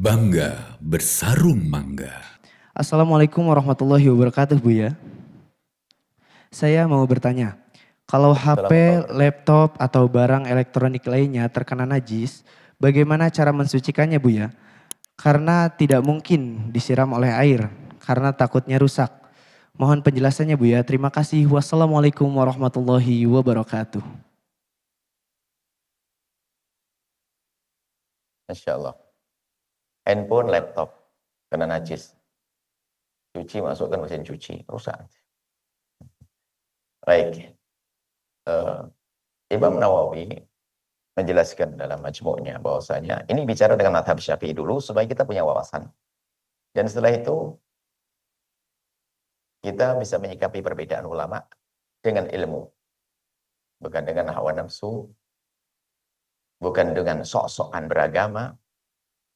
Bangga bersarung mangga. Assalamualaikum warahmatullahi wabarakatuh, Buya. Saya mau bertanya, kalau HP, laptop, atau barang elektronik lainnya terkena najis, bagaimana cara mensucikannya, Buya? Karena tidak mungkin disiram oleh air, karena takutnya rusak. Mohon penjelasannya, Buya. Terima kasih. Wassalamualaikum warahmatullahi wabarakatuh. Masya Allah. Handphone, laptop, kena najis. Cuci, masukkan mesin cuci, rusak. Baik. Imam Nawawi menjelaskan dalam majmu'nya bahwasanya ini bicara dengan madhab Syafi'i dulu supaya kita punya wawasan. Dan setelah itu kita bisa menyikapi perbedaan ulama dengan ilmu. Bukan dengan hawa nafsu, bukan dengan sok-sokan beragama,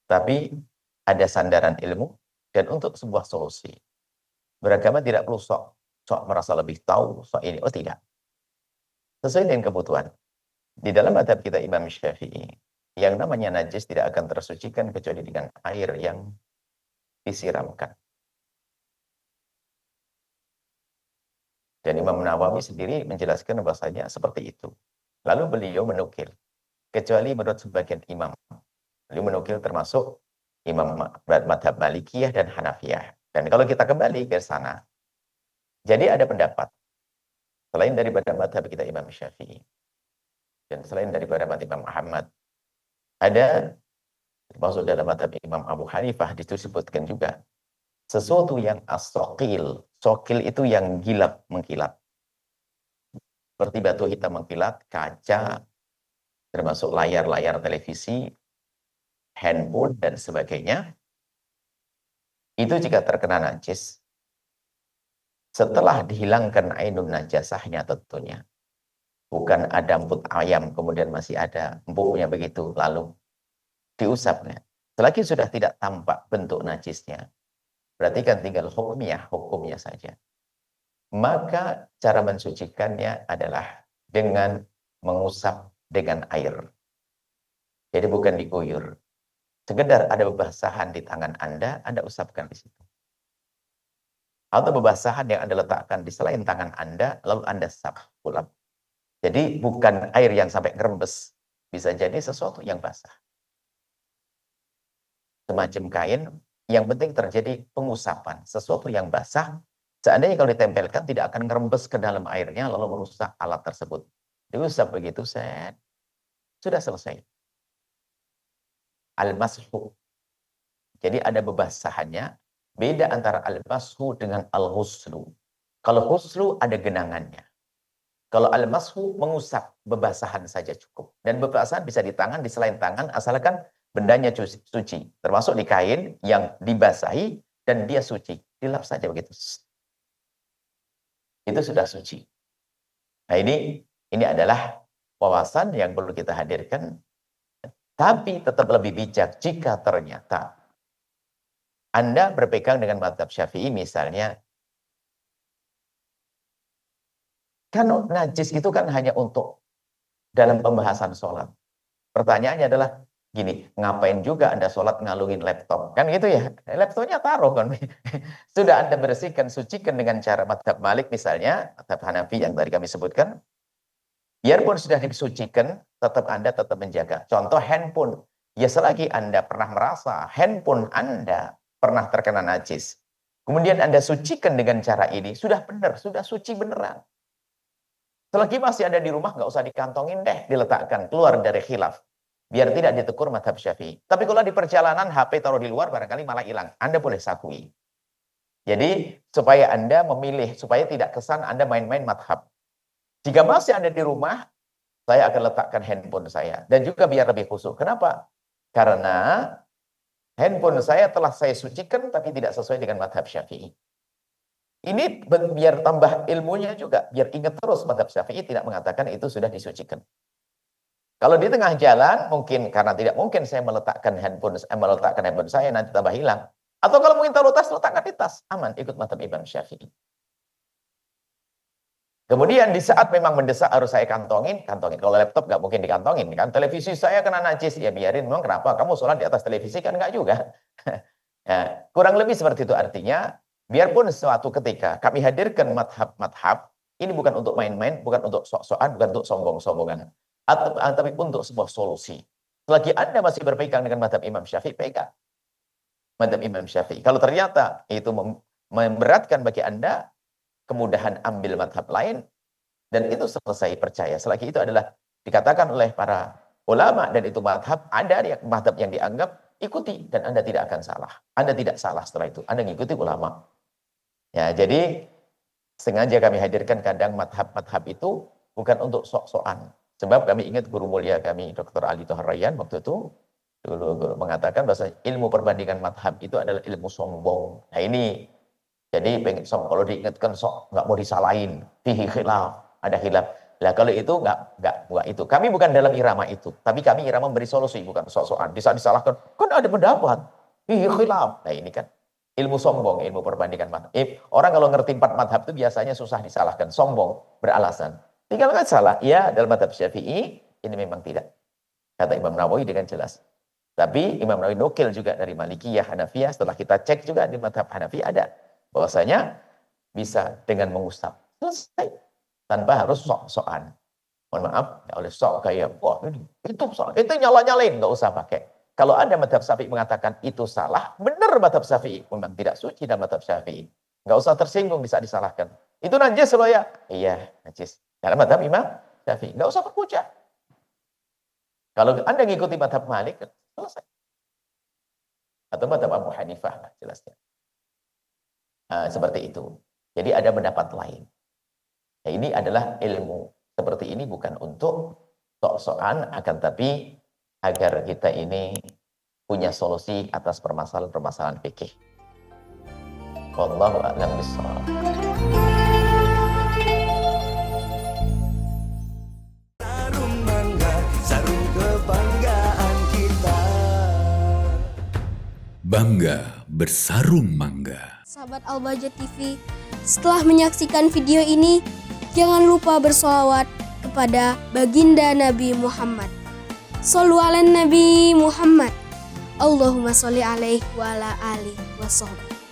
tapi ada sandaran ilmu dan untuk sebuah solusi. Beragama tidak perlu sok merasa lebih tahu, sok ini. Oh tidak. Sesuai dengan kebutuhan. Di dalam madhab kita Imam Syafi'i, yang namanya najis tidak akan tersucikan kecuali dengan air yang disiramkan. Dan Imam Nawawi sendiri menjelaskan bahasanya seperti itu. Lalu beliau menukil, kecuali menurut sebagian imam. Beliau menukil termasuk imam madhab Malikiyah dan Hanafiyah. Dan kalau kita kembali ke sana, jadi ada pendapat, selain daripada madhab kita Imam Syafi'i, dan selain daripada madhab Imam Ahmad, ada termasuk dalam madhab Imam Abu Hanifah disebutkan juga sesuatu yang as-sokil. Sokil itu yang gilap, mengkilap. Seperti batu hitam mengkilat, kaca, termasuk layar-layar televisi, handphone, dan sebagainya. Itu jika terkena najis, setelah dihilangkan ainun najasahnya tentunya. Bukan ada empuk ayam, kemudian masih ada empuknya begitu, lalu diusapnya. Selagi sudah tidak tampak bentuk najisnya, berarti kan tinggal hukumnya saja. Maka cara mensucikannya adalah dengan mengusap dengan air. Jadi bukan diguyur. Sekedar ada bebasahan di tangan Anda usapkan di situ. Atau bebasahan yang Anda letakkan di selain tangan Anda, lalu Anda ulap. Jadi bukan air yang sampai ngerembes. Bisa jadi sesuatu yang basah. Semacam kain, yang penting terjadi pengusapan. Sesuatu yang basah, seandainya kalau ditempelkan tidak akan ngerembes ke dalam airnya lalu merusak alat tersebut. Diusap begitu, sudah selesai. Al-mashu. Jadi ada bebasahannya. Beda antara al-mashu dengan al-huslu. Kalau huslu ada genangannya. Kalau al-mashu mengusap, bebasahan saja cukup. Dan bebasahan bisa di tangan, di selain tangan, asalkan bendanya suci. Termasuk di kain yang dibasahi dan dia suci. Dilap saja begitu. Itu sudah suci. Nah ini adalah wawasan yang perlu kita hadirkan. Tapi tetap lebih bijak jika ternyata Anda berpegang dengan mazhab Syafi'i misalnya, kan najis itu kan hanya untuk dalam pembahasan sholat. Pertanyaannya adalah gini, ngapain juga Anda sholat ngalungin laptop? Kan gitu ya, laptopnya taruh kan. Sudah Anda bersihkan, sucikan dengan cara mazhab Malik misalnya, mazhab Hanafi yang tadi kami sebutkan, biarpun sudah disucikan, Anda tetap menjaga. Contoh handphone. Ya selagi Anda pernah merasa handphone Anda pernah terkena najis, kemudian Anda sucikan dengan cara ini, sudah benar, sudah suci beneran. Selagi masih ada di rumah, nggak usah dikantongin deh, diletakkan, keluar dari khilaf. Biar tidak ditegur mazhab Syafi'i. Tapi kalau di perjalanan, HP taruh di luar, barangkali malah hilang. Anda boleh sakui. Jadi, supaya Anda memilih, supaya tidak kesan Anda main-main mazhab. Jika masih ada di rumah, saya akan letakkan handphone saya. Dan juga biar lebih khusyuk. Kenapa? Karena handphone saya telah saya sucikan, tapi tidak sesuai dengan mazhab Syafi'i. Ini biar tambah ilmunya juga. Biar ingat terus mazhab Syafi'i tidak mengatakan itu sudah disucikan. Kalau di tengah jalan, mungkin karena tidak mungkin saya meletakkan handphone saya nanti tambah hilang. Atau kalau mungkin taruh tas, letakkan di tas. Aman, ikut mazhab Imam Syafi'i. Kemudian di saat memang mendesak harus saya kantongin. Kalau laptop nggak mungkin dikantongin kan. Televisi saya kena najis, ya biarin. Memang kenapa? Kamu sholat di atas televisi kan nggak juga. Ya, kurang lebih seperti itu artinya. Biarpun suatu ketika kami hadirkan madhab, ini bukan untuk main-main, bukan untuk sok-sokan, bukan untuk sombong-sombongan. Tapi untuk sebuah solusi. Selagi Anda masih berpegang dengan madhab Imam Syafi'i, pegang madhab Imam Syafi'i. Kalau ternyata itu memberatkan bagi Anda, kemudahan ambil madhab lain, dan itu selesai, percaya. Selagi itu adalah dikatakan oleh para ulama, dan itu madhab, ada madhab yang dianggap, ikuti, dan Anda tidak akan salah. Anda tidak salah setelah itu, Anda mengikuti ulama. Ya, jadi sengaja kami hadirkan kadang madhab-madhab itu bukan untuk sok-sokan. Sebab kami ingat guru mulia kami, Dr. Ali Thohar Rayyan, waktu itu dulu mengatakan bahwa ilmu perbandingan madhab itu adalah ilmu sombong. Nah ini, jadi kalau diingatkan sok nggak mau disalahin, fihi khilaf, ada khilaf. Lah kalau itu nggak itu. Kami bukan dalam irama itu, tapi kami irama memberi solusi, bukan sok-sokan. Bisa disalahkan, kan ada pendapat, fihi khilaf. Nah ini kan ilmu sombong, ilmu perbandingan madhab. Orang kalau ngerti 4 madhab itu biasanya susah disalahkan, sombong, beralasan. Tinggal kan salah, ya dalam madhab Syafi'i ini memang tidak. Kata Imam Nawawi dengan jelas. Tapi Imam Nawawi nukil juga dari Malikiyah, Hanafiyah. Setelah kita cek juga di madhab Hanafi ada. Bahwasanya bisa dengan mengusap. Selesai. Tanpa harus sok-sokan. Mohon maaf, ya oleh sok kayak, wah ini, itu nyala-nyalain, nggak usah pakai. Kalau ada madhab Syafi'i mengatakan itu salah, benar madhab Syafi'i. Memang tidak suci dalam madhab Syafi'i. Nggak usah tersinggung, bisa disalahkan. Itu najis loh ya? Iya, najis. Dalam madhab Imam Syafi'i. Nggak usah berpuja. Kalau Anda ngikuti madhab Malik, selesai. Atau madhab Abu Hanifah lah jelasnya. Nah, seperti itu. Jadi ada pendapat lain. Nah, ini adalah ilmu. Seperti ini bukan untuk sok-sokan, akan tapi agar kita ini punya solusi atas permasalahan-permasalahan fikih. Wallahu a'lam bishawab. Bangga bersarung mangga. Sahabat Al-Bahjah TV, setelah menyaksikan video ini, jangan lupa bersolawat kepada baginda Nabi Muhammad. Shollu ala Nabi Muhammad. Allahumma sholli alaihi wa ala alihi wa sahbihi.